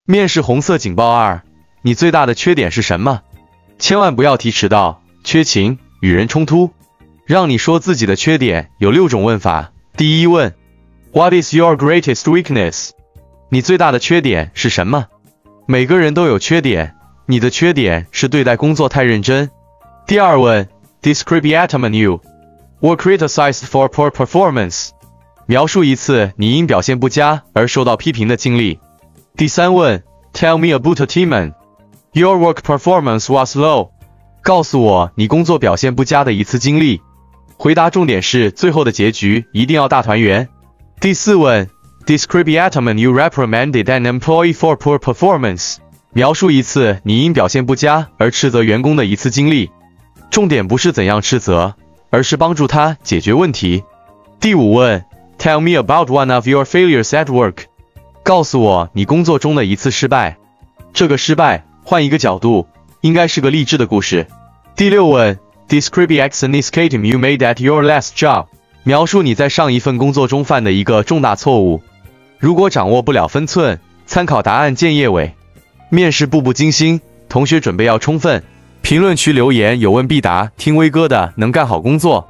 面试红色警报2，你最大的缺点是什么？千万不要提迟到、缺勤、与人冲突。让你说自己的缺点有6种问法。第一问 ，What is your greatest weakness？ 你最大的缺点是什么？每个人都有缺点，你的缺点是对待工作太认真。第二问 ，Describe a time when you were criticized for poor performance。描述一次你因表现不佳而受到批评的经历。第三问 ，Tell me about a time when your work performance was low。告诉我你工作表现不佳的一次经历。回答重点是最后的结局一定要大团圆。第四问 ，Describe a time when you reprimanded an employee for poor performance。描述一次你因表现不佳而斥责员工的一次经历。重点不是怎样斥责，而是帮助他解决问题。第五问 ，Tell me about one of your failures at work。告诉我你工作中的一次失败。这个失败换一个角度，应该是个励志的故事。第六问 ，Describe the action you made at your last job。描述你在上一份工作中犯的一个重大错误。如果掌握不了分寸，参考答案见页尾。面试步步惊心，同学准备要充分。评论区留言有问必答，听威哥的能干好工作。